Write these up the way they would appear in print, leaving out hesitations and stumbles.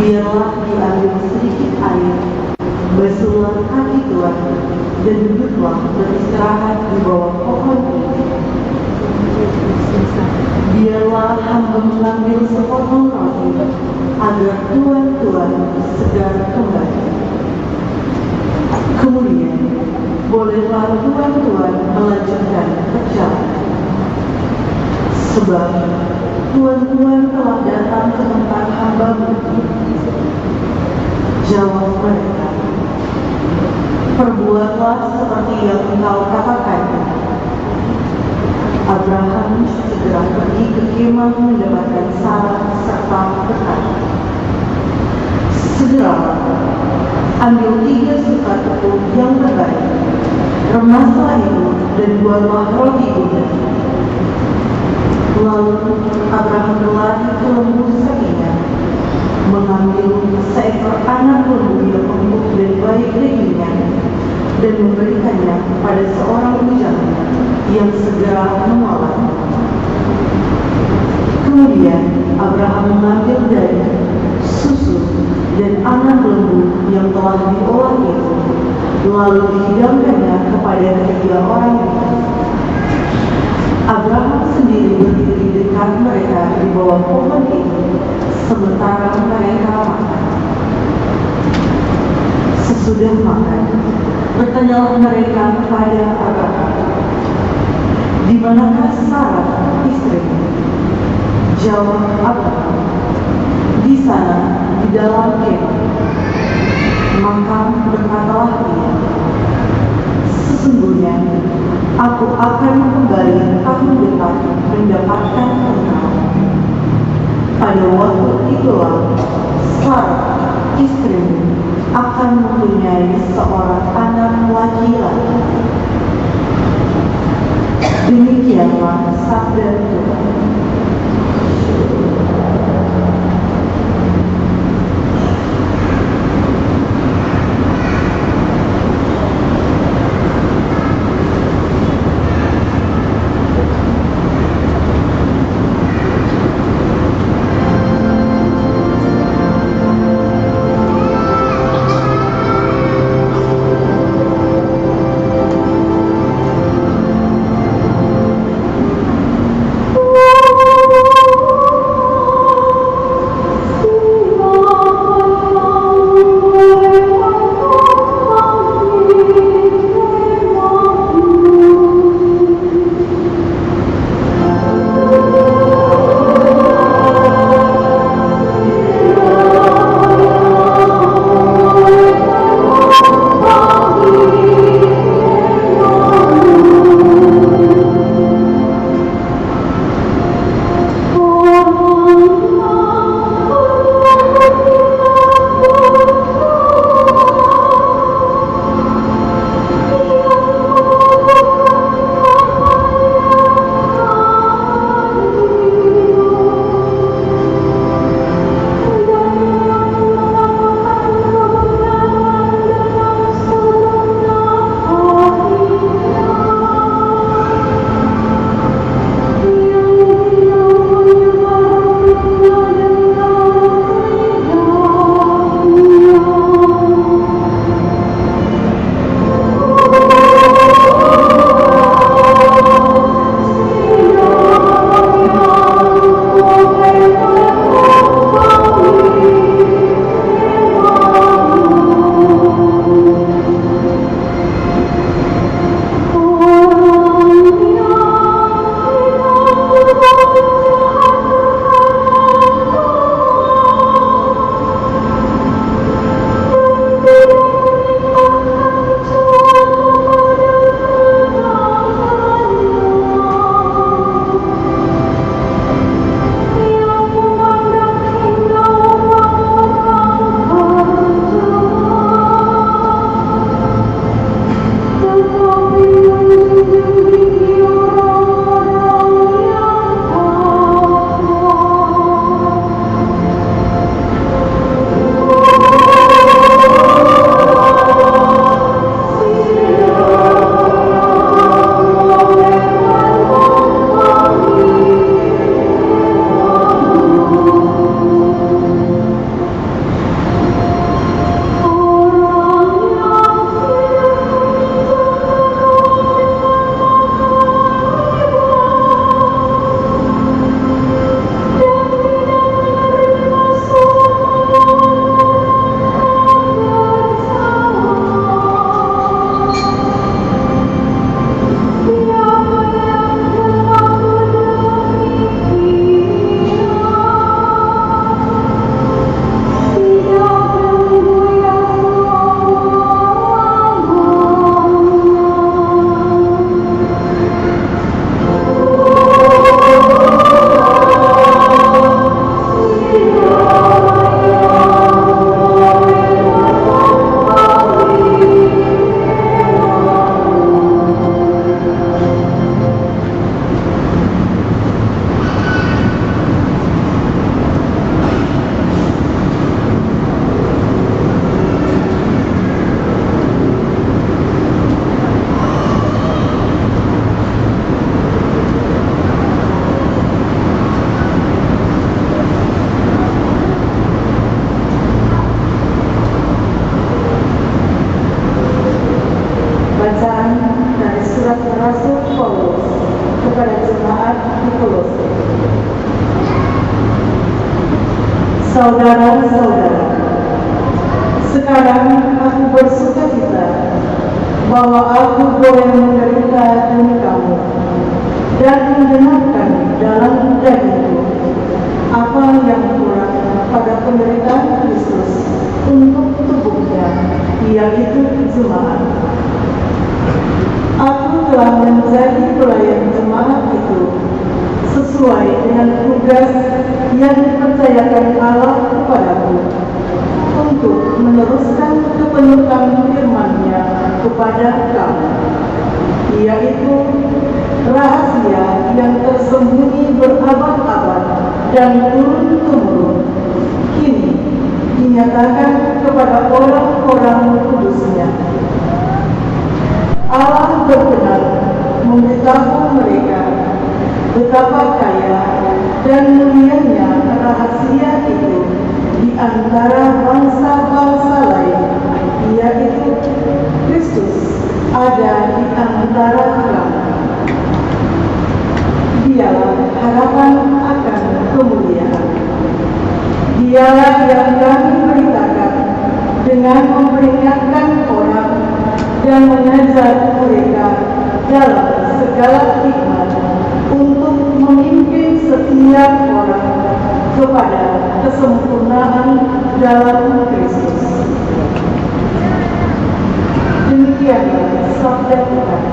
Biarlah diambil sedikit air, basuhlah kaki Tuhan, dan duduklah beristirahat di bawah pohon ini. Biarlah hamba mengambil sepotong roti, agar Tuhan segar kembali. Kemudian, bolehlah Tuhan melanjutkan perjalanan. Sebab Tuhan telah datang ke tempat hamba-Mu. Jawab mereka, perbuatlah seperti yang Engkau katakan. Abraham segera pergi ke kemah mendapatkan Sarah serta berkata, segera ambil 3 sukat tepung yang terbaik, remaslah itu dan buatlah roti gula. Lalu Abraham berlari ke lembu sapinya, mengambil seekor anak lembu yang empuk dan baik dagingnya, dan memberikannya kepada seorang bujangnya yang segera mengolah. Kemudian Abraham mengambil daging, susu, dan anak lembu yang telah diolah itu, lalu dihidangkannya kepada ketiga orang itu. Abraham sendiri berdiri dekat mereka di bawah pohon itu, sementara mereka makan. Sesudah makan, bertanyalah mereka kepada Abraham, di manakah Sarah istrimu? Jawab Abraham, di sana, di dalam kemah. Maka berkatalah dia, sesungguhnya aku akan kembali tahun depan mendapatkan engkau. Pada waktu itulah Sarah istrimu akan mempunyai seorang anak laki-laki. Demikianlah sabda Tuhan. Saudara-saudara, sekarang aku bersukacita bahwa aku boleh menderita demi kamu dan mengenalkan dalam dagingku apa yang kurang pada penderitaan Kristus untuk tubuhnya, yaitu jemaat. Aku telah menjadi pelayan jemaat itu sesuai dengan tugas yang dipercayakan Allah kepadaku untuk meneruskan kepenuhan firman-Nya kepada kamu, yaitu rahasia yang tersembunyi berabad-abad dan turun-temurun, kini dinyatakan kepada orang-orang kudus-Nya. Allah berkenan memberitahu mereka betapa kaya dan mulianya rahasia itu di antara bangsa-bangsa lain, yaitu Kristus ada di antara kamu. Dialah harapan akan kemuliaan. Dialah yang kami beritakan dengan memperingatkan orang dan mengajar mereka dalam segala hikmat untuk memimpin setiap orang kepada kesempurnaan dalam Kristus. Demikianlah sabda Tuhan.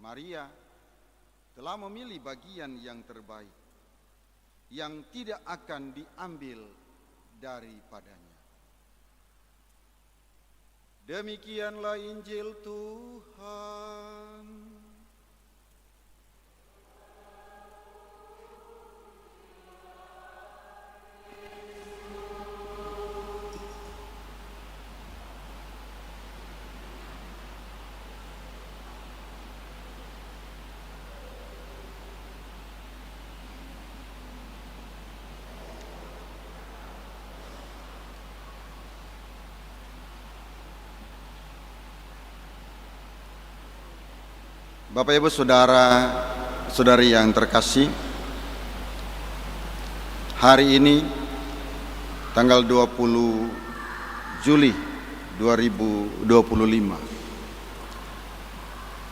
Maria telah memilih bagian yang terbaik, yang tidak akan diambil daripadanya. Demikianlah Injil Tuhan. Bapak Ibu Saudara, Saudari yang terkasih, hari ini tanggal 20 Juli 2025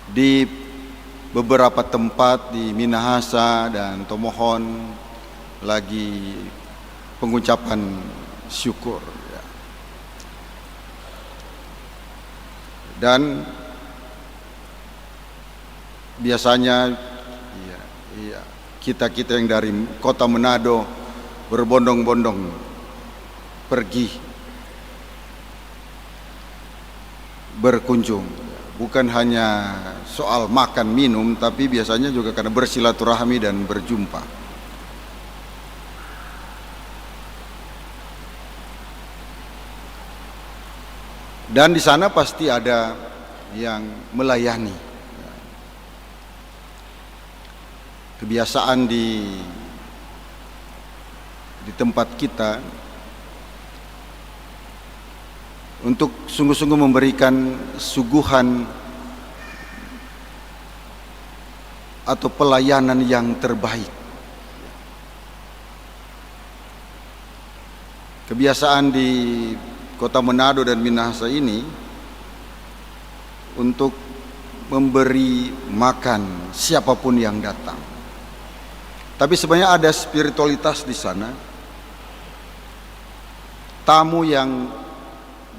di beberapa tempat di Minahasa dan Tomohon lagi pengucapan syukur ya. Dan biasanya kita yang dari kota Manado berbondong-bondong pergi berkunjung, bukan hanya soal makan minum, tapi biasanya juga karena bersilaturahmi dan berjumpa. Dan di sana pasti ada yang melayani. Kebiasaan di tempat kita untuk sungguh-sungguh memberikan suguhan atau pelayanan yang terbaik. Kebiasaan di Kota Manado dan Minahasa ini untuk memberi makan siapapun yang datang. Tapi sebenarnya ada spiritualitas di sana. Tamu yang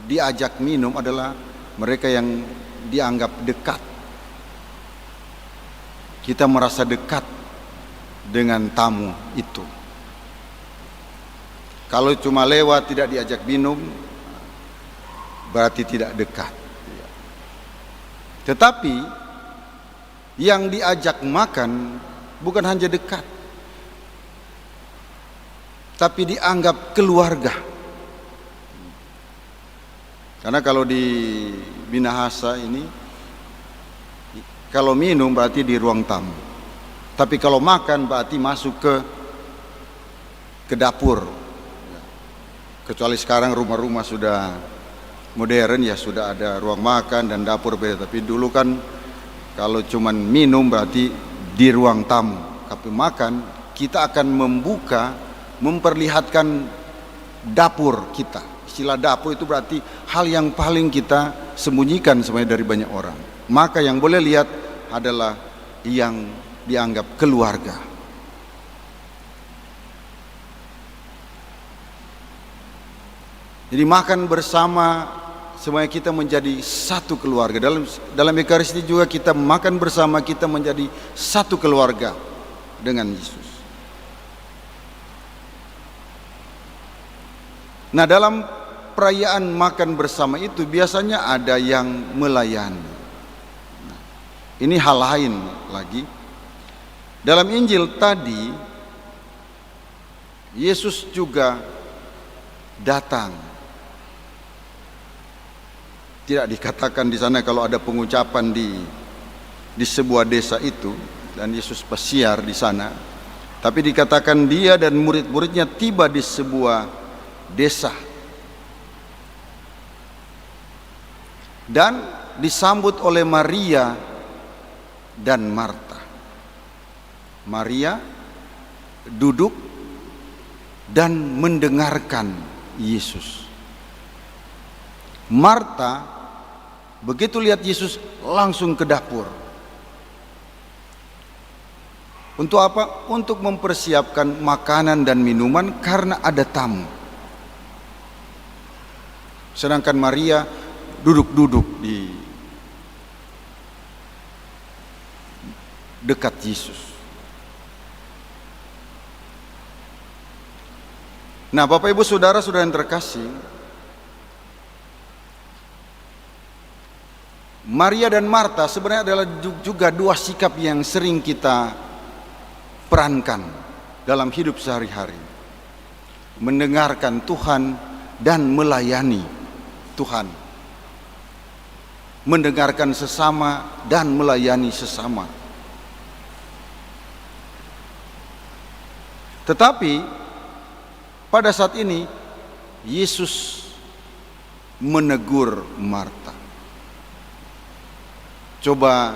diajak minum adalah mereka yang dianggap dekat. Kita merasa dekat dengan tamu itu. Kalau cuma lewat tidak diajak minum, berarti tidak dekat. Tetapi yang diajak makan bukan hanya dekat, tapi dianggap keluarga. Karena kalau di Minahasa ini, kalau minum berarti di ruang tamu, tapi kalau makan berarti masuk ke dapur. Kecuali sekarang rumah-rumah sudah modern ya, sudah ada ruang makan dan dapur beda. Tapi dulu kan kalau cuman minum berarti di ruang tamu. Tapi makan kita akan memperlihatkan dapur kita. Istilah dapur itu berarti hal yang paling kita sembunyikan sebenarnya dari banyak orang. Maka yang boleh lihat adalah yang dianggap keluarga. Jadi makan bersama semuanya kita menjadi satu keluarga. Dalam Ekaristi juga kita makan bersama, kita menjadi satu keluarga dengan Yesus. Nah, dalam perayaan makan bersama itu biasanya ada yang melayani. Nah, ini hal lain lagi. Dalam Injil tadi Yesus juga datang. Tidak dikatakan di sana kalau ada pengucapan di sebuah desa itu dan Yesus bersiar di sana, tapi dikatakan dia dan murid-muridnya tiba di sebuah desa dan disambut oleh Maria dan Marta. Maria duduk dan mendengarkan Yesus. Marta begitu lihat Yesus langsung ke dapur. Untuk apa? Untuk mempersiapkan makanan dan minuman karena ada tamu. Sedangkan Maria duduk-duduk dekat Yesus. Nah, Bapak Ibu Saudara yang terkasih, Maria dan Marta sebenarnya adalah juga dua sikap yang sering kita perankan dalam hidup sehari-hari. Mendengarkan Tuhan dan melayani Tuhan. Mendengarkan sesama dan melayani sesama. Tetapi pada saat ini Yesus menegur Marta. Coba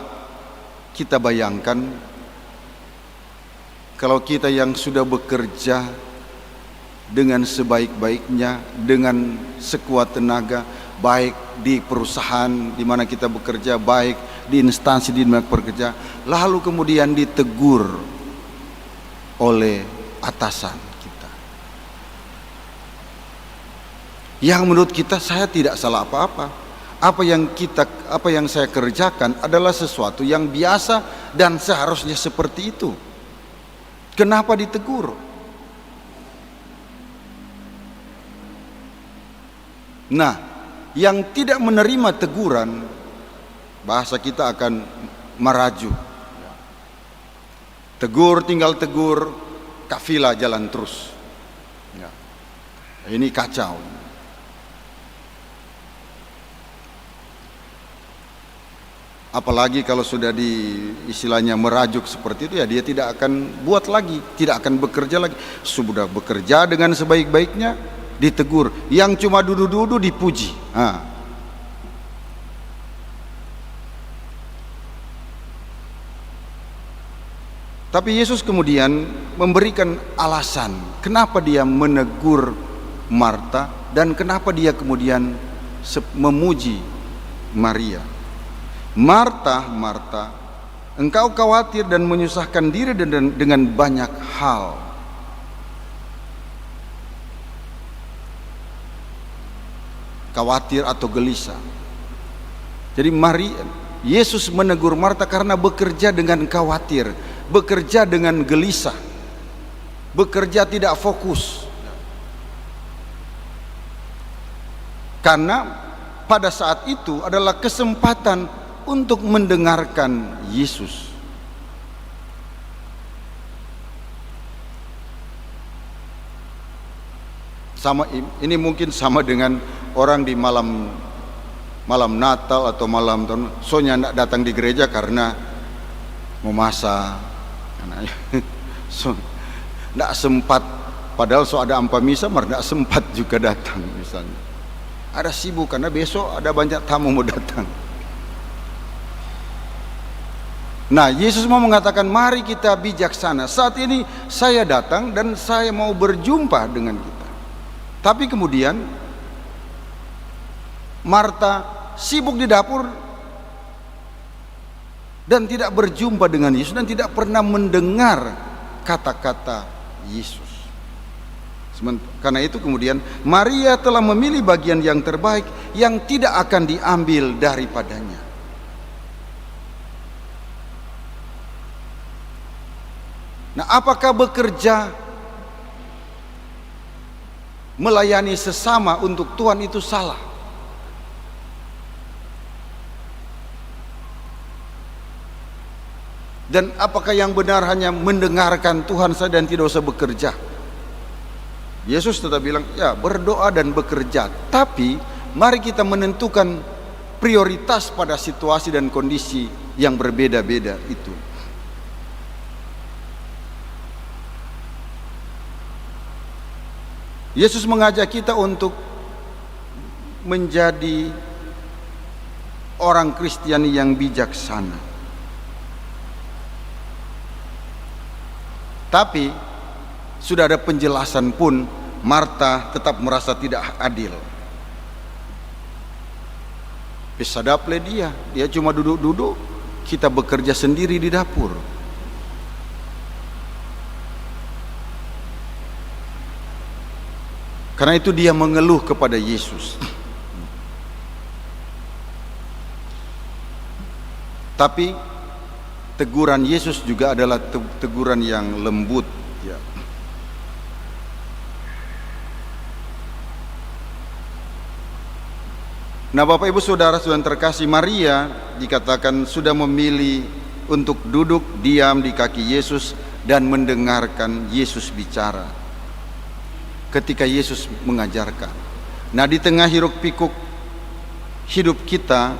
kita bayangkan kalau kita yang sudah bekerja dengan sebaik-baiknya, dengan sekuat tenaga, baik di perusahaan di mana kita bekerja, baik di instansi di mana bekerja, lalu kemudian ditegur oleh atasan kita. Yang menurut kita saya tidak salah apa-apa. Apa yang saya kerjakan adalah sesuatu yang biasa dan seharusnya seperti itu. Kenapa ditegur? Nah, yang tidak menerima teguran, bahasa kita akan merajuk. Tegur tinggal tegur, kafilah jalan terus. Ya. Ini kacau. Apalagi kalau sudah istilahnya merajuk seperti itu, ya dia tidak akan buat lagi, tidak akan bekerja lagi. Sudah bekerja dengan sebaik-baiknya, ditegur. Yang cuma duduk-duduk dipuji. Tapi Yesus kemudian memberikan alasan kenapa dia menegur Marta dan kenapa dia kemudian memuji Maria. Marta, Marta, engkau khawatir dan menyusahkan diri dengan banyak hal. Khawatir atau gelisah. Jadi Yesus menegur Marta karena bekerja dengan khawatir, bekerja dengan gelisah, bekerja tidak fokus. Karena pada saat itu adalah kesempatan untuk mendengarkan Yesus. Ini mungkin sama dengan orang di malam Natal atau malam tahun, soalnya tidak datang di gereja karena mau masak, tidak sempat. Padahal ada ampa misa, tidak sempat juga datang misalnya. Ada sibuk karena besok ada banyak tamu mau datang. Nah, Yesus mau mengatakan mari kita bijaksana. Saat ini saya datang dan saya mau berjumpa dengan kita. Tapi kemudian Marta sibuk di dapur dan tidak berjumpa dengan Yesus dan tidak pernah mendengar kata-kata Yesus. Karena itu kemudian Maria telah memilih bagian yang terbaik yang tidak akan diambil daripadanya. Nah, apakah bekerja melayani sesama untuk Tuhan itu salah? Dan apakah yang benar hanya mendengarkan Tuhan saja dan tidak usah bekerja? Yesus tetap bilang, ya berdoa dan bekerja. Tapi mari kita menentukan prioritas pada situasi dan kondisi yang berbeda-beda itu. Yesus mengajak kita untuk menjadi orang Kristiani yang bijaksana. Tapi sudah ada penjelasan pun Marta tetap merasa tidak adil. Pesadaple dia cuma duduk-duduk, kita bekerja sendiri di dapur. Karena itu dia mengeluh kepada Yesus. teguran Yesus juga adalah teguran yang lembut, ya. Nah, Bapak Ibu Saudara yang terkasih, Maria dikatakan sudah memilih untuk duduk diam di kaki Yesus dan mendengarkan Yesus bicara ketika Yesus mengajarkan. Nah, di tengah hiruk pikuk hidup kita,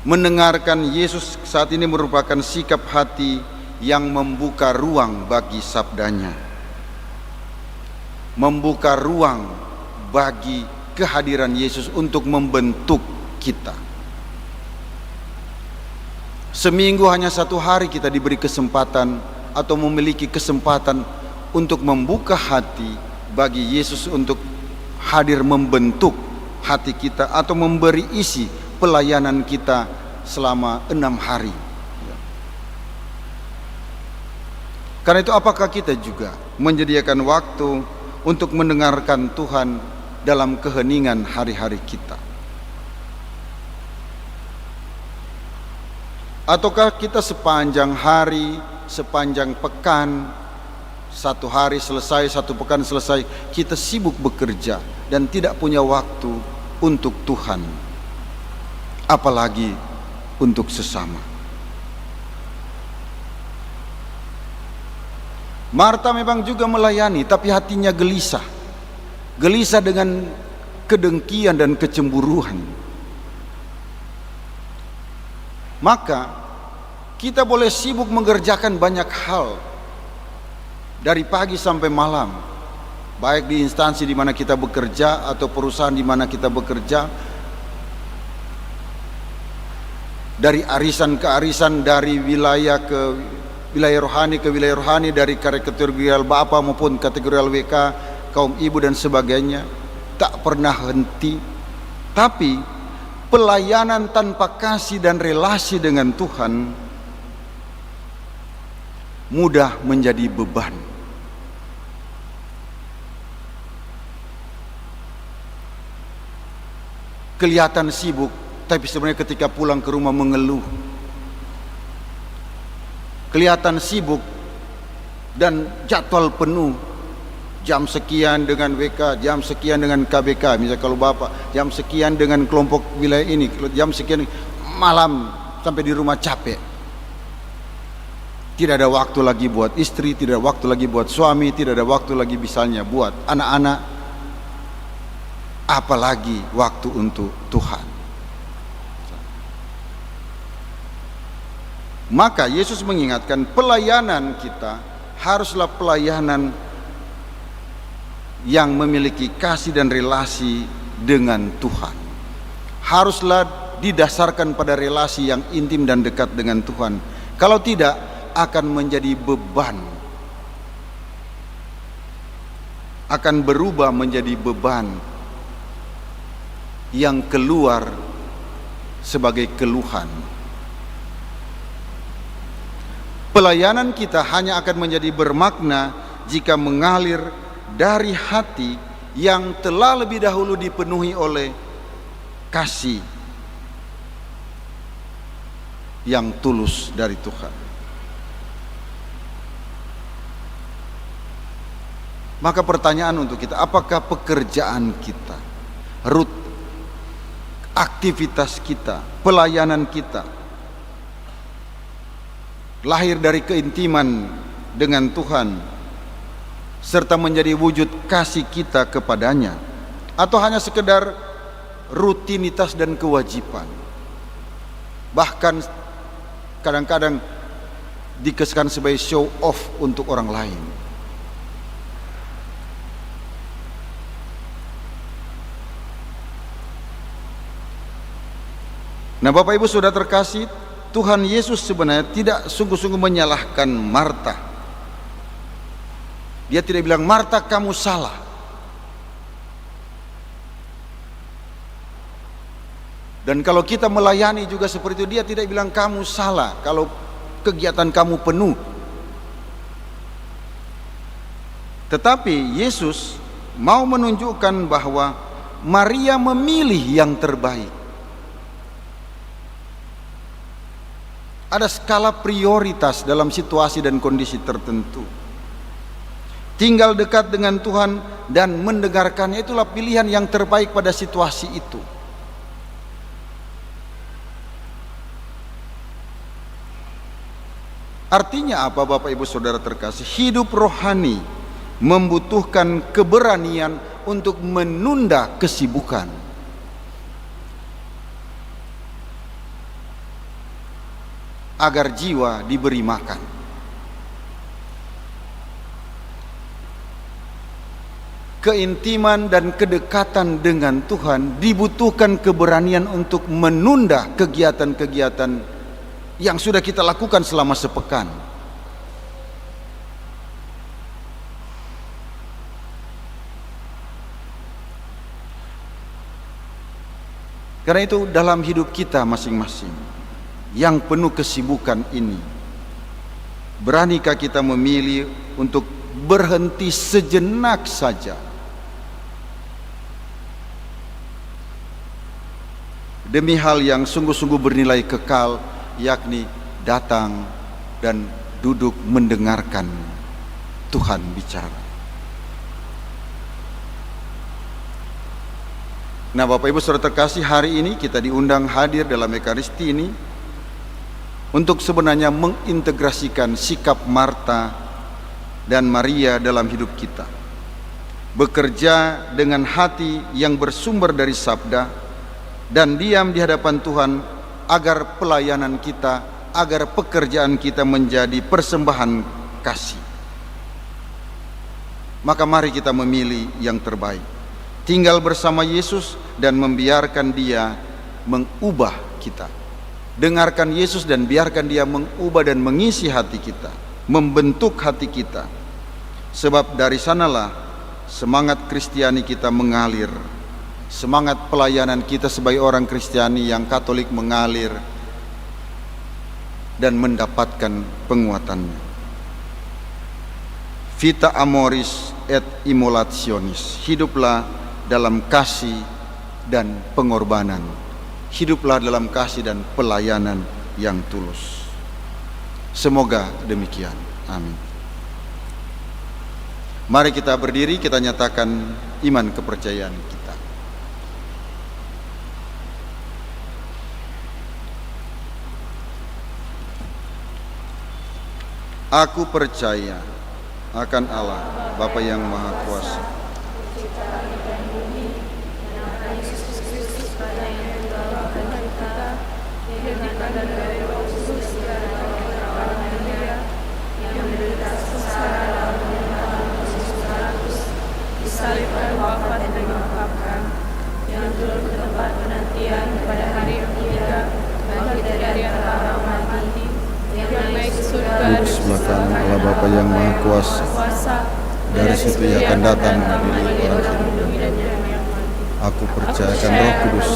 mendengarkan Yesus saat ini merupakan sikap hati yang membuka ruang bagi sabdanya, membuka ruang bagi kehadiran Yesus untuk membentuk kita. Seminggu hanya 1 hari kita diberi kesempatan atau memiliki kesempatan untuk membuka hati bagi Yesus untuk hadir membentuk hati kita atau memberi isi pelayanan kita selama 6 hari. Karena itu apakah kita juga menyediakan waktu untuk mendengarkan Tuhan dalam keheningan hari-hari kita? Ataukah kita sepanjang hari, sepanjang pekan, 1 hari selesai, 1 pekan selesai, kita sibuk bekerja dan tidak punya waktu untuk Tuhan, apalagi untuk sesama. Marta memang juga melayani, tapi hatinya gelisah. Gelisah dengan kedengkian dan kecemburuan. Maka kita boleh sibuk mengerjakan banyak hal dari pagi sampai malam, baik di instansi di mana kita bekerja atau perusahaan di mana kita bekerja, dari arisan ke arisan, dari wilayah ke wilayah rohani, dari kategorial Bapak maupun kategorial WK, kaum ibu dan sebagainya, tak pernah henti. Tapi pelayanan tanpa kasih dan relasi dengan Tuhan mudah menjadi beban. Kelihatan sibuk, tapi sebenarnya ketika pulang ke rumah mengeluh. Kelihatan sibuk dan jadwal penuh. Jam sekian dengan WK, jam sekian dengan KBK, misalnya kalau Bapak, jam sekian dengan kelompok wilayah ini, jam sekian, malam sampai di rumah capek. Tidak ada waktu lagi buat istri, tidak ada waktu lagi buat suami, tidak ada waktu lagi misalnya buat anak-anak, apalagi waktu untuk Tuhan. Maka Yesus mengingatkan pelayanan kita haruslah pelayanan yang memiliki kasih dan relasi dengan Tuhan. Haruslah didasarkan pada relasi yang intim dan dekat dengan Tuhan. Kalau tidak, akan menjadi beban, akan berubah menjadi beban yang keluar sebagai keluhan. Pelayanan kita hanya akan menjadi bermakna jika mengalir dari hati yang telah lebih dahulu dipenuhi oleh kasih yang tulus dari Tuhan. Maka pertanyaan untuk kita, apakah pekerjaan kita, aktivitas kita, pelayanan kita lahir dari keintiman dengan Tuhan serta menjadi wujud kasih kita kepadanya, atau hanya sekedar rutinitas dan kewajiban, bahkan kadang-kadang dikesan sebagai show off untuk orang lain. Nah, Bapak Ibu sudah terkasih, Tuhan Yesus sebenarnya tidak sungguh-sungguh menyalahkan Marta. Dia tidak bilang, Marta kamu salah. Dan kalau kita melayani juga seperti itu, dia tidak bilang kamu salah kalau kegiatan kamu penuh. Tetapi Yesus mau menunjukkan bahwa Maria memilih yang terbaik. Ada skala prioritas dalam situasi dan kondisi tertentu. Tinggal dekat dengan Tuhan dan mendengarkannya, itulah pilihan yang terbaik pada situasi itu. Artinya apa, Bapak Ibu Saudara terkasih? Hidup rohani membutuhkan keberanian untuk menunda kesibukan. Agar jiwa diberi makan. Keintiman dan kedekatan dengan Tuhan dibutuhkan keberanian untuk menunda kegiatan-kegiatan yang sudah kita lakukan selama sepekan. Karena itu dalam hidup kita masing-masing yang penuh kesibukan ini, beranikah kita memilih untuk berhenti sejenak saja demi hal yang sungguh-sungguh bernilai kekal, yakni datang dan duduk mendengarkan Tuhan bicara. Nah, Bapak Ibu Saudara terkasih, hari ini kita diundang hadir dalam Ekaristi ini untuk sebenarnya mengintegrasikan sikap Marta dan Maria dalam hidup kita. Bekerja dengan hati yang bersumber dari sabda dan diam di hadapan Tuhan agar pelayanan kita, agar pekerjaan kita menjadi persembahan kasih. Maka mari kita memilih yang terbaik. Tinggal bersama Yesus dan membiarkan Dia mengubah kita. Dengarkan Yesus dan biarkan Dia mengubah dan mengisi hati kita, membentuk hati kita. Sebab dari sanalah semangat Kristiani kita mengalir. Semangat pelayanan kita sebagai orang Kristiani yang Katolik mengalir dan mendapatkan penguatannya. Vita amoris et immolationis. Hiduplah dalam kasih dan pengorbanan. Hiduplah dalam kasih dan pelayanan yang tulus. Semoga demikian. Amin. Mari kita berdiri, kita nyatakan iman kepercayaan kita. Aku percaya akan Allah, Bapa yang Maha Kuasa, disalibkan, wafat dan dimakamkan, yang turun ke tempat penantian pada hari yang ketiga, bangkit dari antara orang mati, yang naik ke surga duduk sebelah kanan Allah Bapa yang Maha Kuasa. Dari situ Ia akan datang mengadili orang hidup dan mati. Aku percaya akan Roh Kudus,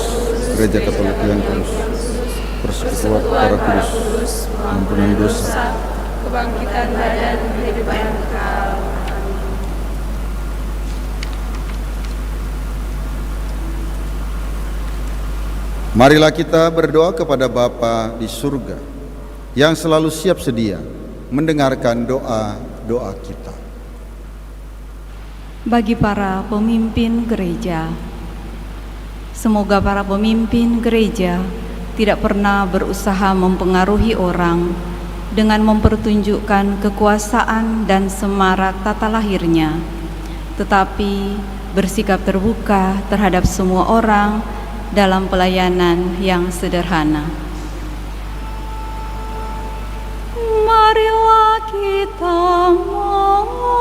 Gereja Katolik yang kudus, persekutuan para kudus, ampunan dosa, kebangkitan badan, kehidupan yang kekal. Marilah kita berdoa kepada Bapa di surga yang selalu siap sedia mendengarkan doa-doa kita. Bagi para pemimpin gereja, semoga para pemimpin gereja tidak pernah berusaha mempengaruhi orang dengan mempertunjukkan kekuasaan dan semarak tata lahirnya, tetapi bersikap terbuka terhadap semua orang dalam pelayanan yang sederhana. Marilah kita mohon.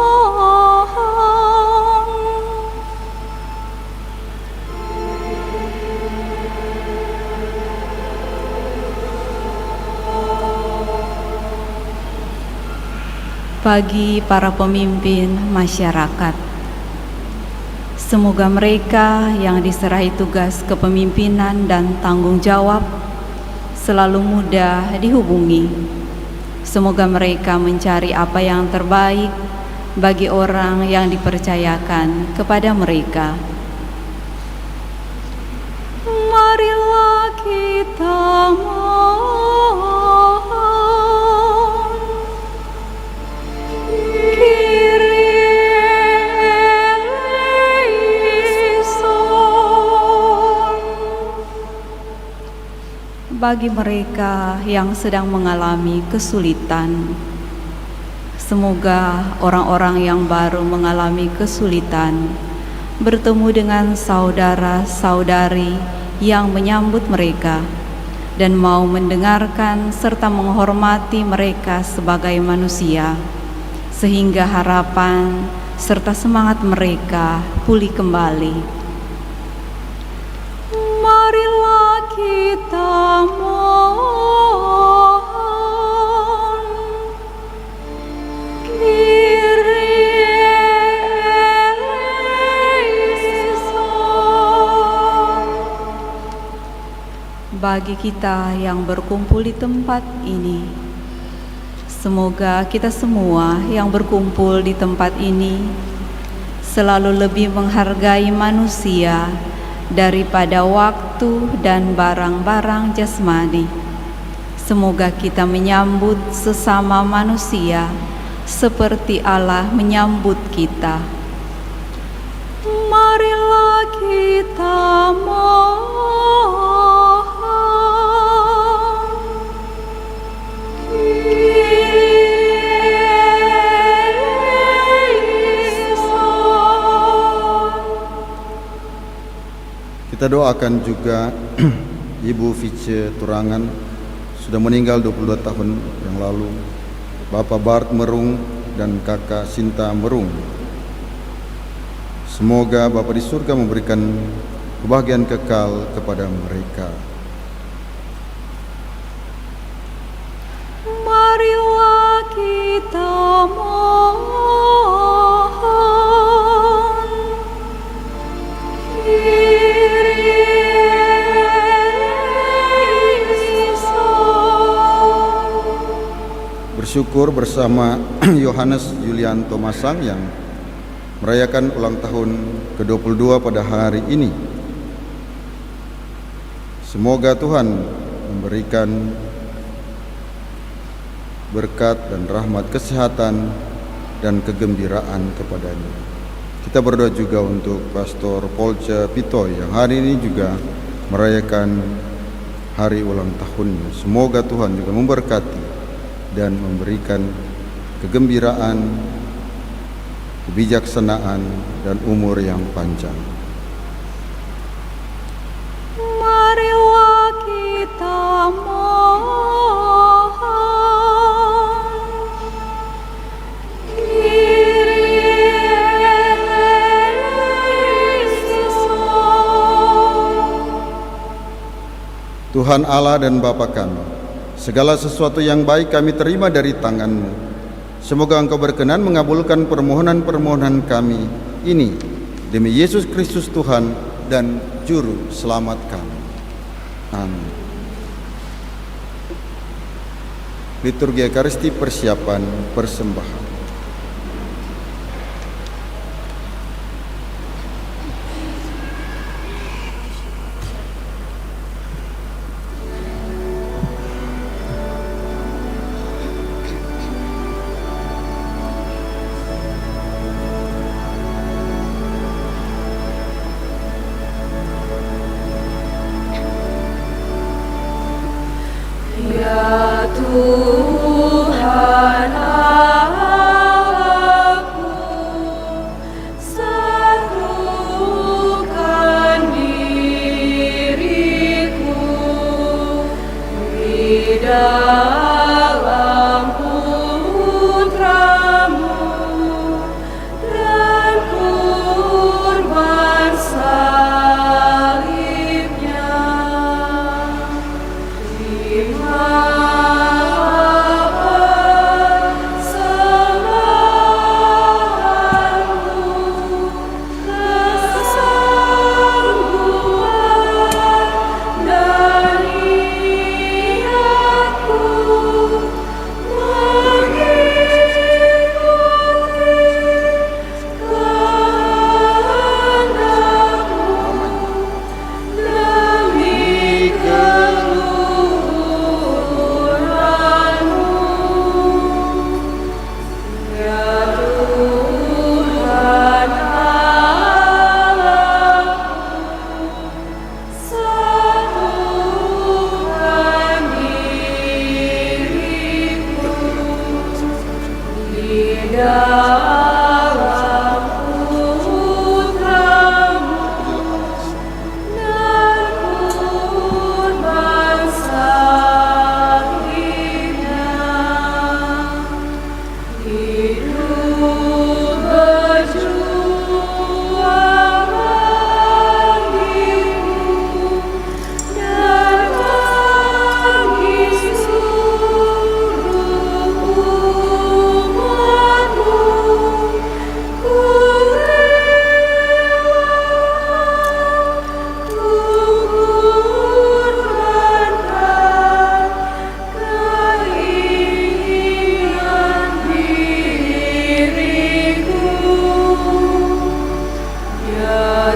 Bagi para pemimpin masyarakat, semoga mereka yang diserahi tugas kepemimpinan dan tanggung jawab selalu mudah dihubungi. Semoga mereka mencari apa yang terbaik bagi orang yang dipercayakan kepada mereka. Marilah kita mohon. bagi mereka yang sedang mengalami kesulitan. Semoga orang-orang yang baru mengalami kesulitan bertemu dengan saudara-saudari yang menyambut mereka dan mau mendengarkan serta menghormati mereka sebagai manusia, sehingga harapan serta semangat mereka pulih kembali. Marilah kita mohon. Bagi kita yang berkumpul di tempat ini, semoga kita semua yang berkumpul di tempat ini selalu lebih menghargai manusia daripada waktu dan barang-barang jasmani. Semoga kita menyambut sesama manusia seperti Allah menyambut kita. Marilah kita mohon. Kita doakan juga Ibu Vice Turangan, sudah meninggal 22 tahun yang lalu, Bapak Bart Merung dan Kakak Sinta Merung. Semoga Bapa di surga memberikan kebahagiaan kekal kepada mereka. Marilah kita mohon. Bersyukur bersama Yohanes Yulianto Masang yang merayakan ulang tahun ke-22 pada hari ini. Semoga Tuhan memberikan berkat dan rahmat kesehatan dan kegembiraan kepadanya. Kita berdoa juga untuk Pastor Polce Pitoy yang hari ini juga merayakan hari ulang tahunnya. Semoga Tuhan juga memberkati dan memberikan kegembiraan, kebijaksanaan, dan umur yang panjang. Marilah kita mohon. Tuhan Allah dan Bapa kami, segala sesuatu yang baik kami terima dari tangan-Mu. Semoga Engkau berkenan mengabulkan permohonan-permohonan kami ini demi Yesus Kristus Tuhan dan Juru Selamat kami. Amin. Liturgi Ekaristi persiapan persembahan. Ya Tuhan Allah,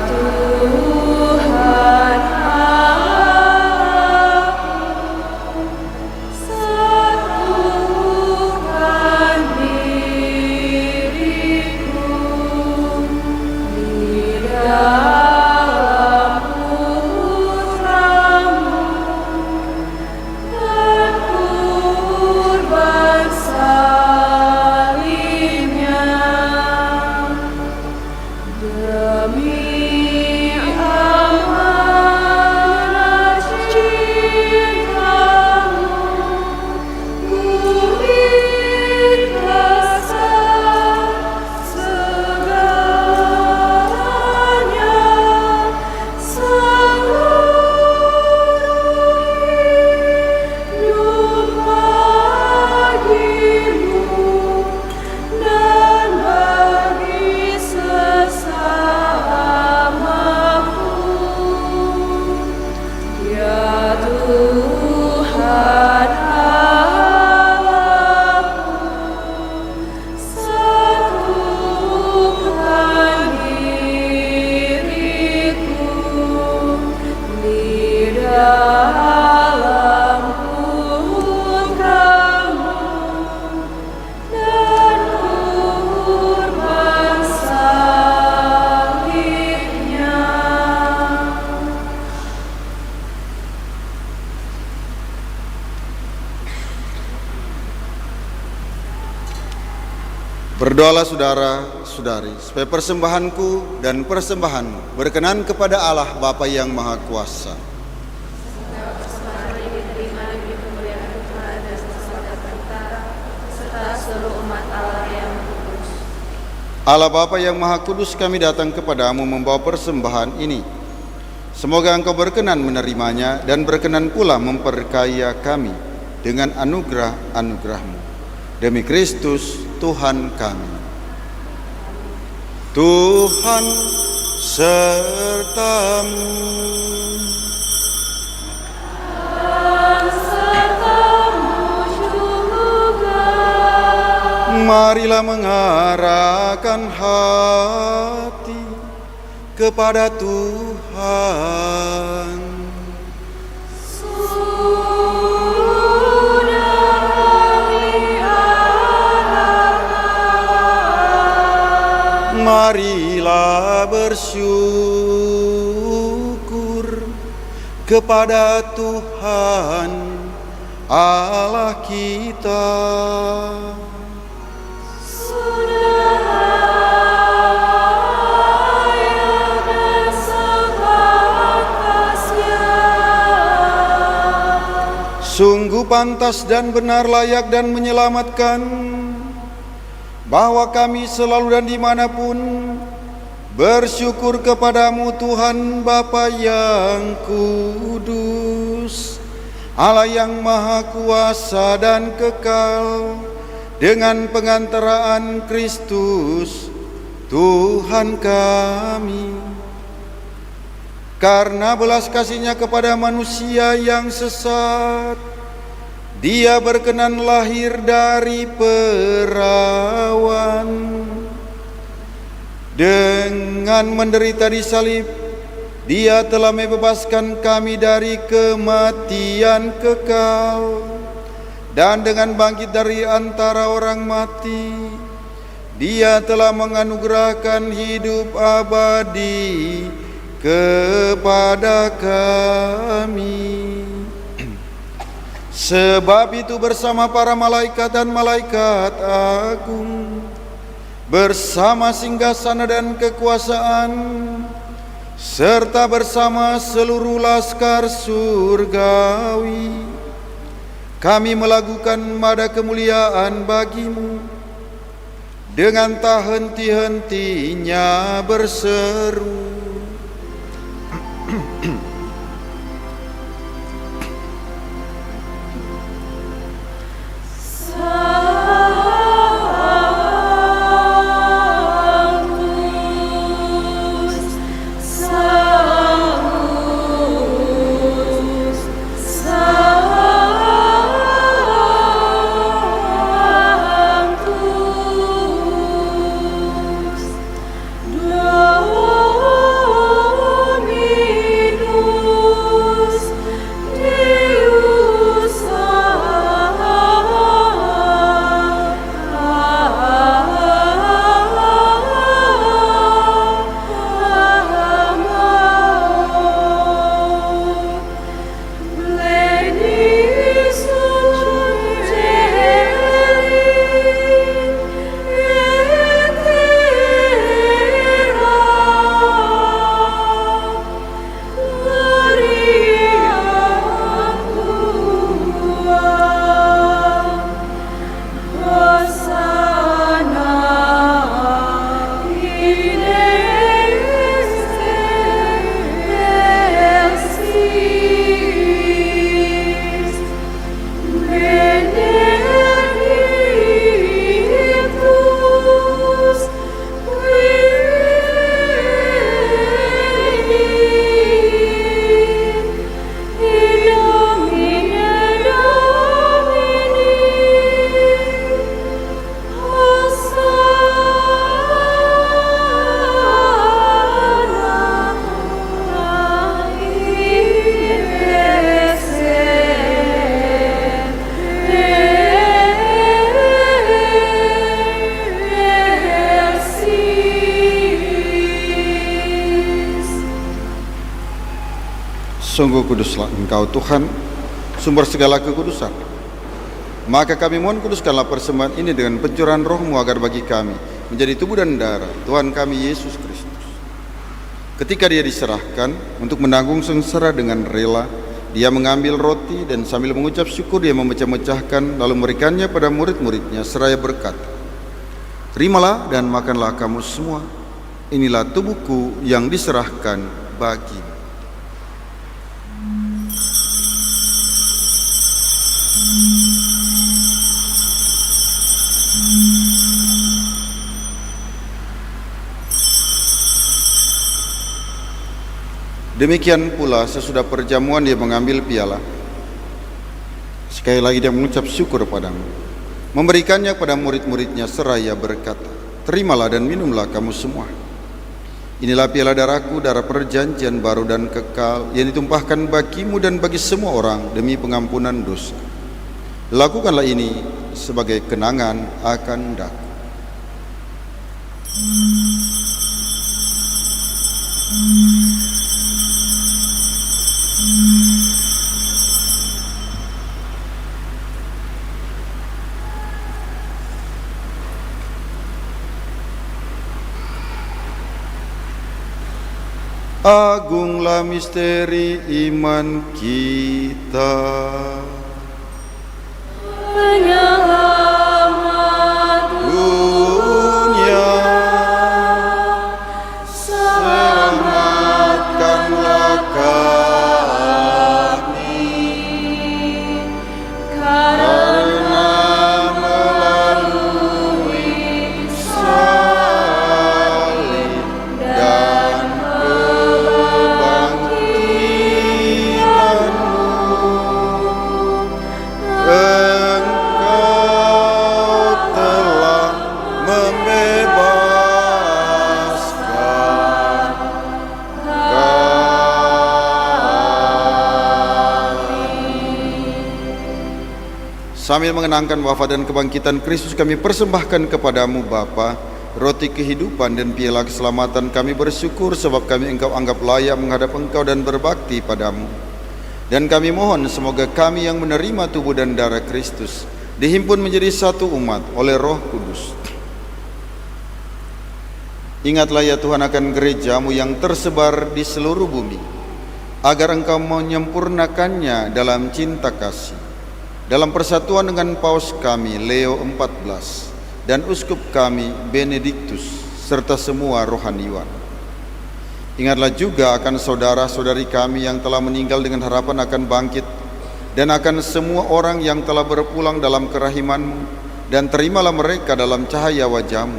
Tuhan Allahku, satukan diriku di dalam putra-Mu dan kurban salibnya, demi amanat cinta-Mu, bukit kasar segalanya, seluruh hidup bagimu dan bagi sesamaku. Ya Tuhan Allahku, satukan diriku di dalam putra-Mu dan kurban salibnya. Berdoalah saudara-saudari, supaya persembahanku dan persembahanmu berkenan kepada Allah Bapa yang Maha Kuasa. Serta seluruh umat Allah yang kudus. Allah Bapa yang Maha Kudus, kami datang kepadamu membawa persembahan ini. Semoga Engkau berkenan menerimanya dan berkenan pula memperkaya kami dengan anugerah-anugerah-Mu. Demi Kristus Tuhan kami. Tuhan sertamu. Marilah mengarahkan hati kepada Tuhan. Marilah bersyukur kepada Tuhan Allah kita. Sungguh pantas dan benar, layak dan menyelamatkan, bahwa kami selalu dan dimanapun bersyukur kepadamu Tuhan Bapa yang kudus, Allah yang maha kuasa dan kekal, dengan pengantaraan Kristus Tuhan kami. Karena belas kasih-Nya kepada manusia yang sesat, Dia berkenan lahir dari perawan. Dengan menderita di salib, Dia telah membebaskan kami dari kematian kekal. Dan dengan bangkit dari antara orang mati, Dia telah menganugerahkan hidup abadi kepada kami. Sebab itu bersama para malaikat dan malaikat agung, bersama singgasana dan kekuasaan, serta bersama seluruh laskar surgawi, kami melakukan nada kemuliaan bagimu, dengan tak henti-hentinya berseru, Sungguh kuduslah Engkau Tuhan, sumber segala kekudusan. Maka kami mohon kuduskanlah persembahan ini dengan pencurahan Roh-Mu agar bagi kami menjadi tubuh dan darah Tuhan kami Yesus Kristus. Ketika Dia diserahkan untuk menanggung sengsara dengan rela, Dia mengambil roti dan sambil mengucap syukur Dia memecah-mecahkan lalu memberikannya pada murid-muridnya seraya berkata, "Terimalah dan makanlah kamu semua. Inilah tubuhku yang diserahkan bagimu." Demikian pula sesudah perjamuan Dia mengambil piala. Sekali lagi Dia mengucap syukur padamu, memberikannya kepada murid-muridnya seraya berkata, "Terimalah dan minumlah kamu semua. Inilah piala darahku, darah perjanjian baru dan kekal yang ditumpahkan bagimu dan bagi semua orang demi pengampunan dosa. Lakukanlah ini sebagai kenangan akan daku." Agunglah misteri iman kita. Penyelamat Dunia, selamatkanlah kami, karena melalui salib dan sambil mengenangkan wafat dan kebangkitan Kristus, kami persembahkan kepadamu Bapa roti kehidupan dan piala keselamatan. Kami bersyukur sebab kami Engkau anggap layak menghadap Engkau dan berbakti padamu. Dan kami mohon semoga kami yang menerima tubuh dan darah Kristus dihimpun menjadi satu umat oleh Roh Kudus. Ingatlah ya Tuhan akan gerejamu yang tersebar di seluruh bumi, agar Engkau menyempurnakannya dalam cinta kasih. Dalam persatuan dengan Paus kami Leo XIV dan Uskup kami Benediktus serta semua rohaniwan. Ingatlah juga akan saudara-saudari kami yang telah meninggal dengan harapan akan bangkit, dan akan semua orang yang telah berpulang dalam kerahiman-Mu, dan terimalah mereka dalam cahaya wajah-Mu.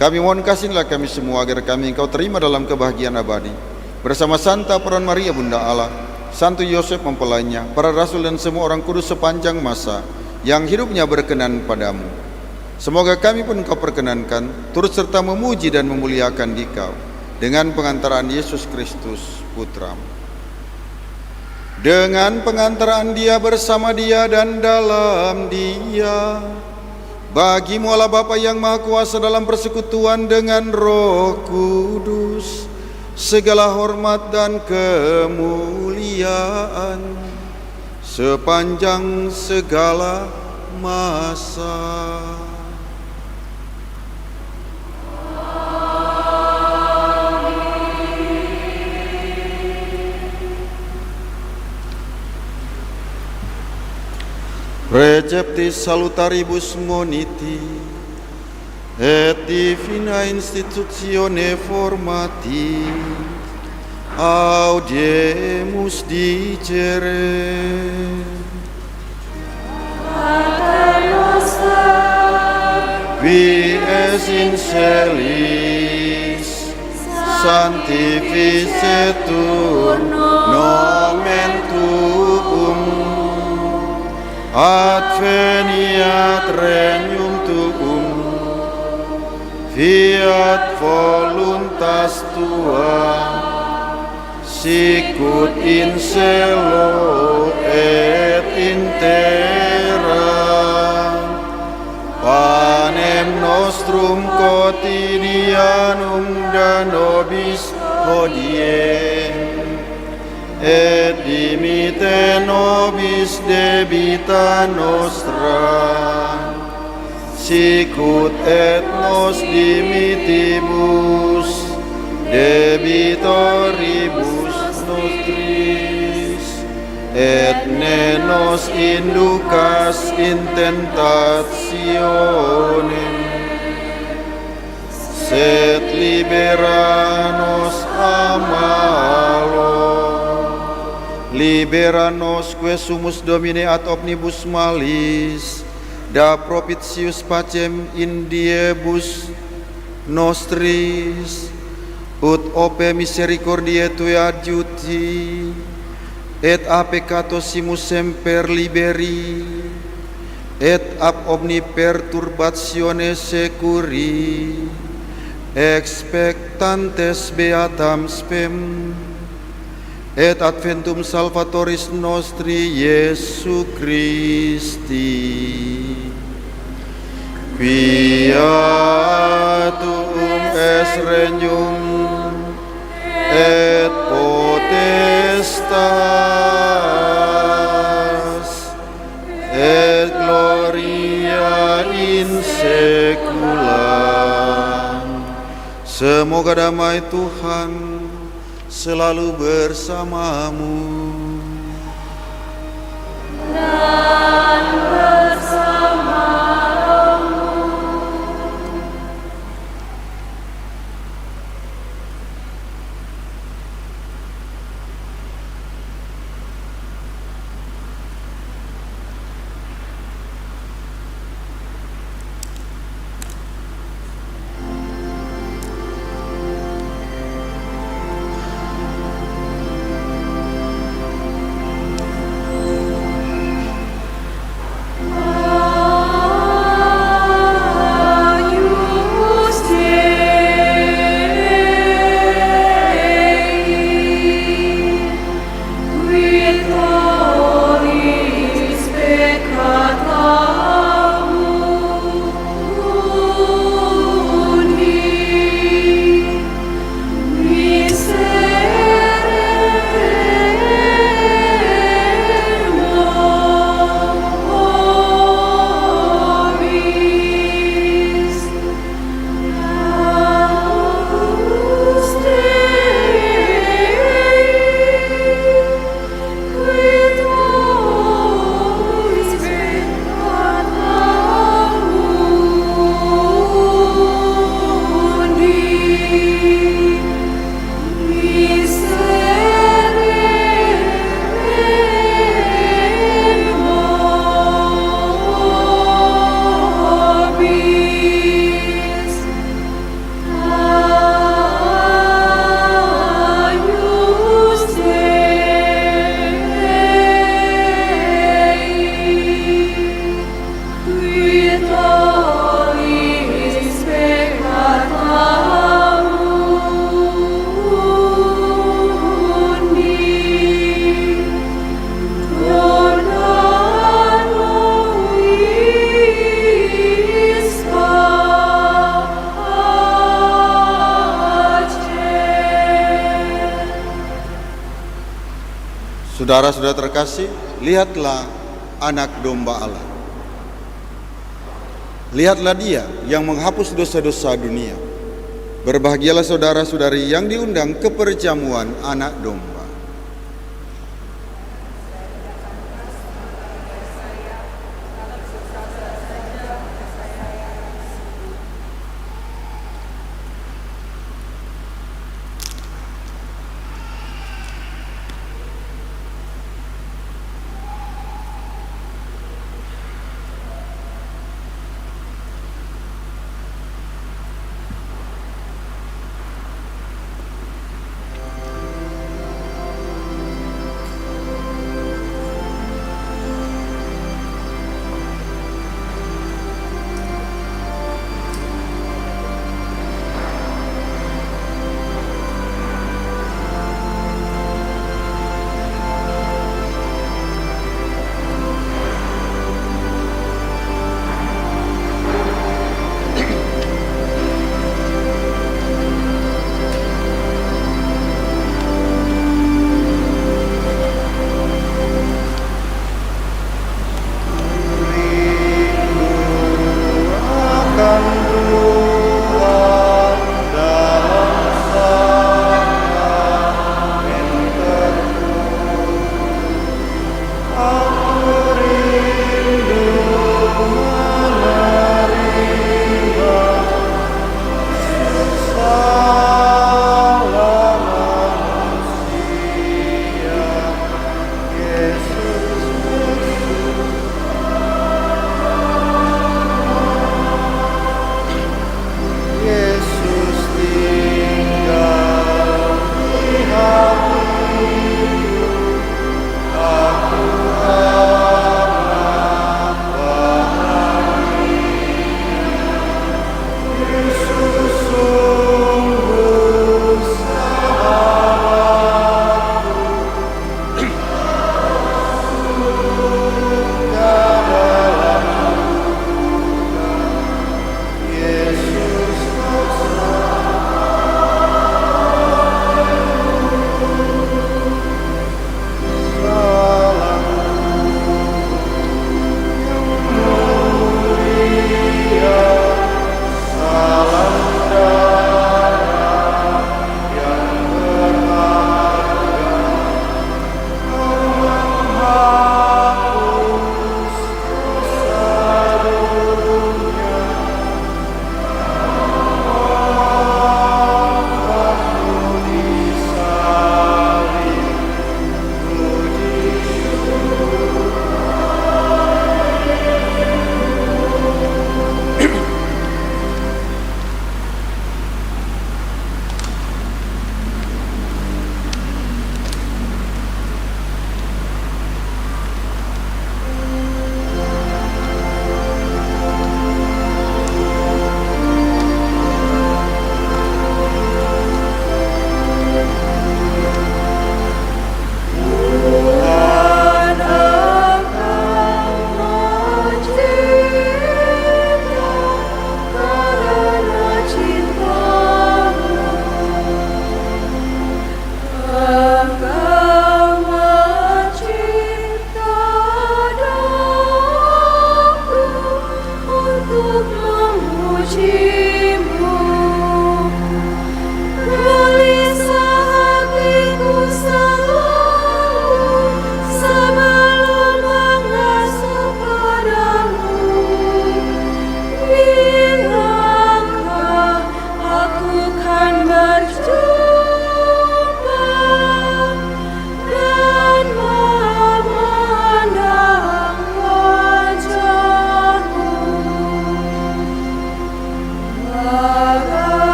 Kami mohon kasihilah kami semua agar kami Engkau terima dalam kebahagiaan abadi bersama Santa Peron Maria Bunda Allah, Santo Yosef mempelainya, para rasul dan semua orang kudus sepanjang masa yang hidupnya berkenan padamu. Semoga kami pun Engkau perkenankan turut serta memuji dan memuliakan Dikau dengan pengantaraan Yesus Kristus Putramu. Dengan pengantaraan Dia, bersama Dia dan dalam Dia, bagimu Allah Bapa yang Maha Kuasa dalam persekutuan dengan Roh Kudus, segala hormat dan kemuliaan sepanjang segala masa. Receptis salutaribus moniti et divina institutione formati audiemus dicere. Pater noster, Qui es in celis, sanctificetur nomen tuum, adveniat regnum tuum, fiat voluntas tua, sicut in cielo et in terra. Panem nostrum quotidianum da nobis hodie, et dimite nobis debita nostra, sicut et nos dimitibus debitoribus nostris, et ne nos inducas in tentationem, sed libera nos a malo. Libera nos que sumus Domine ad omnibus malis, da propitius pacem in diebus nostris, ut ope misericordiae Tui adjuti, et a peccatosimus semper liberi, et ab omni perturbatione securi, expectantes beatam spem, et adventum Salvatoris nostri Iesu Christi, quia tuum es regnum et potestas et gloria in secula. Semoga damai Tuhan selalu bersamamu. Dan bersamamu. Saudara-saudara terkasih, lihatlah anak domba Allah. Lihatlah Dia yang menghapus dosa-dosa dunia. Berbahagialah saudara-saudari yang diundang ke perjamuan anak domba.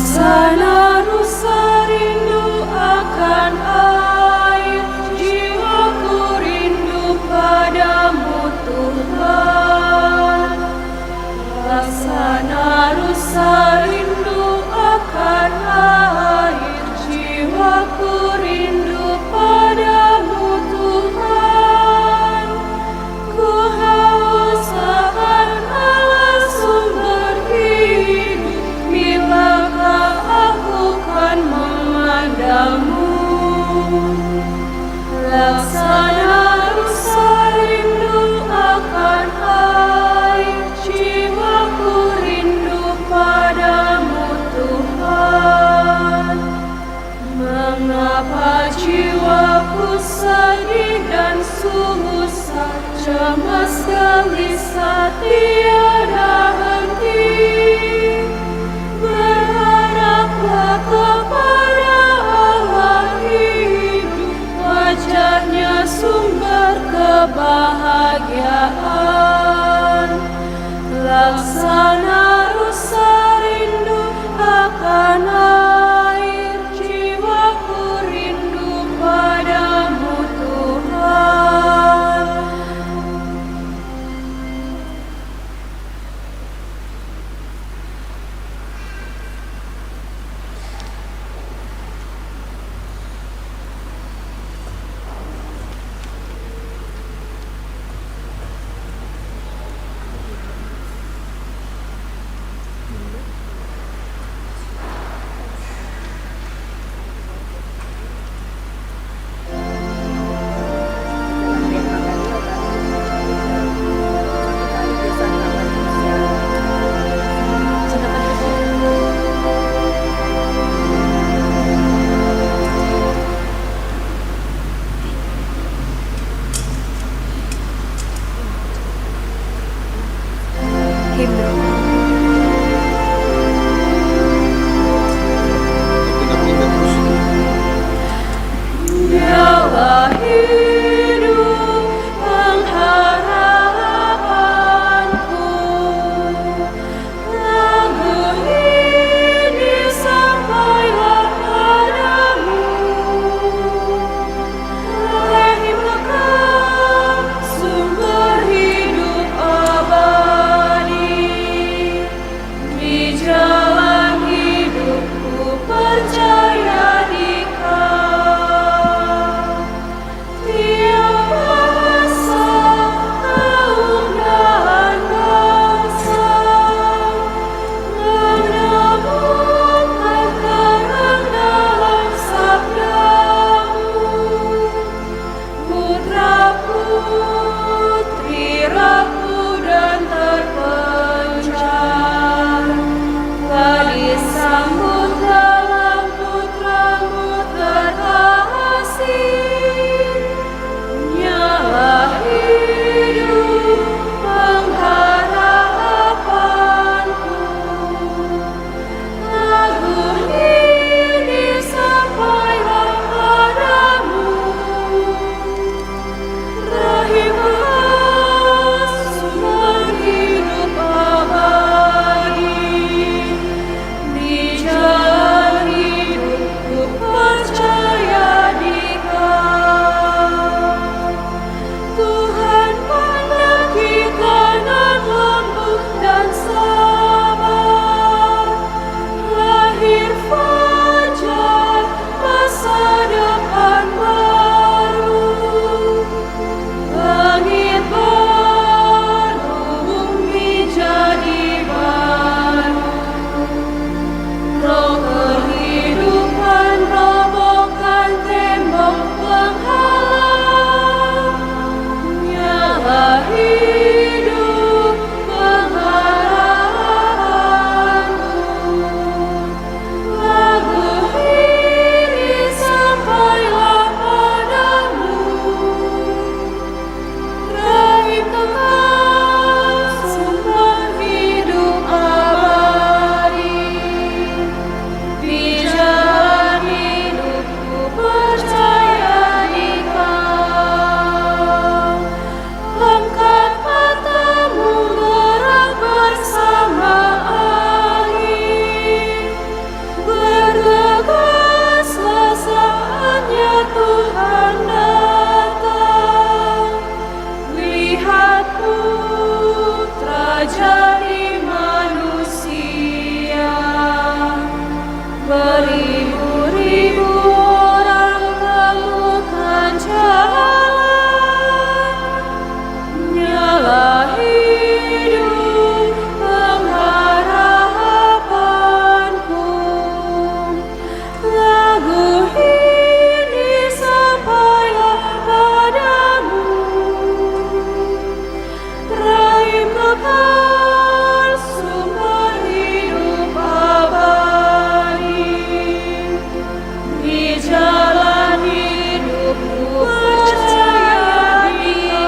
Laksana rusa rindu akan air, jiwaku rindu padamu Tuhan. Laksana rusa rindu akan air, jiwaku rindu padamu Tuhan. Ku haus akan Allah sumber hidup, bilakah aku kan memandangmu. Laksana rusa rindu akan air, jiwaku rindu padamu Tuhan. Mengapa jiwaku sedih dan susah, cemas gelisah tiada henti. Berharaplah kepada Allah hidup, wajahnya sumber kebahagiaan. Laksana rusa rindu akan air, jiwaku rindu padamu Tuhan. Pindah-pindah terus. Dialah hidup pengharapanku, lagu ini sampailah padamu. Rahimlah sumber hidup abadi. jadi manusia. Beribu-ribu orang temukan jalan, nyala hidup pengharapanku. Lagu ini sampailah padamu, raih kekal sumber hidup abadi. Di jalan hidupku percaya Dia.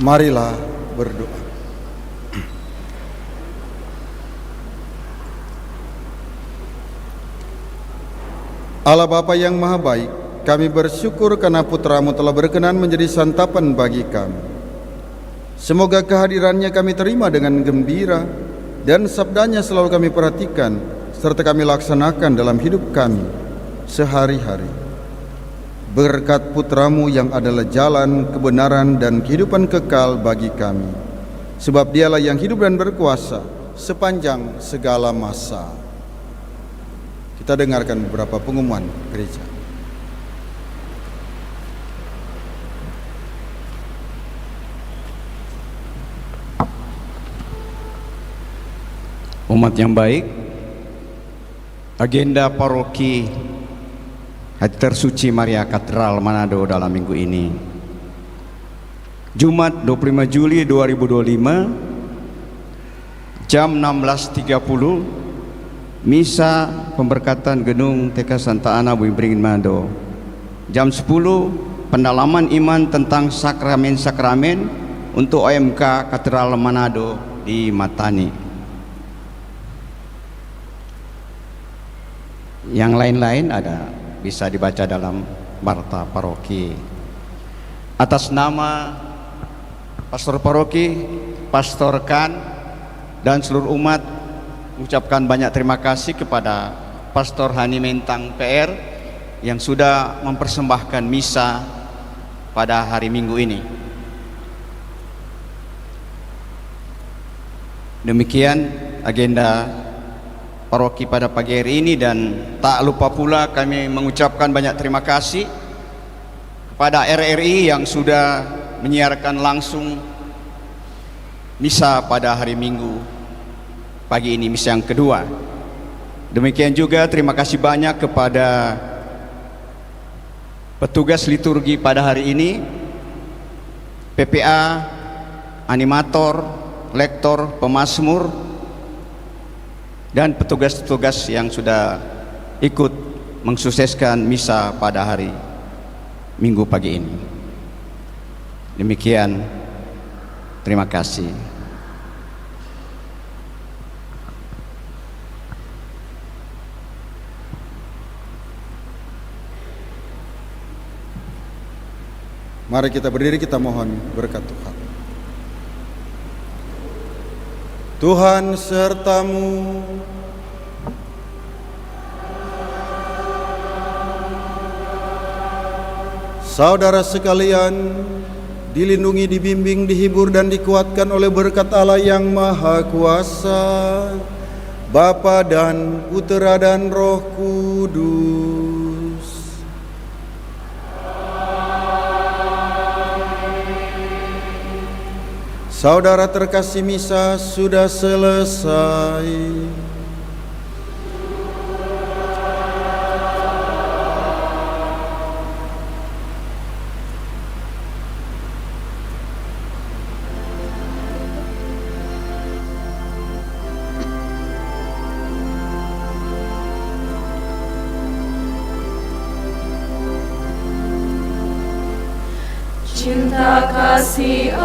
Marilah berdoa. Allah Bapa yang Maha Baik, kami bersyukur karena Putra-Mu telah berkenan menjadi santapan bagi kami. Semoga kehadirannya kami terima dengan gembira dan sabdanya selalu kami perhatikan serta kami laksanakan dalam hidup kami sehari-hari. Berkat Putra-Mu yang adalah jalan, kebenaran dan kehidupan kekal bagi kami, sebab Dialah yang hidup dan berkuasa sepanjang segala masa. Kita dengarkan beberapa pengumuman gereja. Umat yang baik, agenda paroki Hati Tersuci Maria Katedral Manado dalam minggu ini. Jumat 25 Juli 2025 jam 16.30 Misa pemberkatan Gedung TK Santa Ana Bumi Beringin Manado. Jam 10 pendalaman iman tentang sakramen-sakramen untuk OMK Katedral Manado di Matani. Yang lain-lain ada bisa dibaca dalam Warta Paroki. Atas nama Pastor Paroki, Pastor Kan dan seluruh umat, mengucapkan banyak terima kasih kepada Pastor Hani Mentang PR yang sudah mempersembahkan misa pada hari Minggu ini. Demikian agenda paroki pada pagi hari ini, dan tak lupa pula kami mengucapkan banyak terima kasih kepada RRI yang sudah menyiarkan langsung misa pada hari Minggu pagi ini, misa yang kedua. Demikian juga terima kasih banyak kepada petugas liturgi pada hari ini, PPA, animator, lektor, pemazmur, dan petugas-petugas yang sudah ikut mensukseskan misa pada hari Minggu pagi ini. Demikian, terima kasih. Mari kita berdiri, kita mohon berkat Tuhan. Tuhan sertamu. Saudara sekalian, dilindungi, dibimbing, dihibur dan dikuatkan oleh berkat Allah yang Maha Kuasa, Bapa dan Putera dan Roh Kudus. Saudara terkasih, misa sudah selesai. Cinta kasih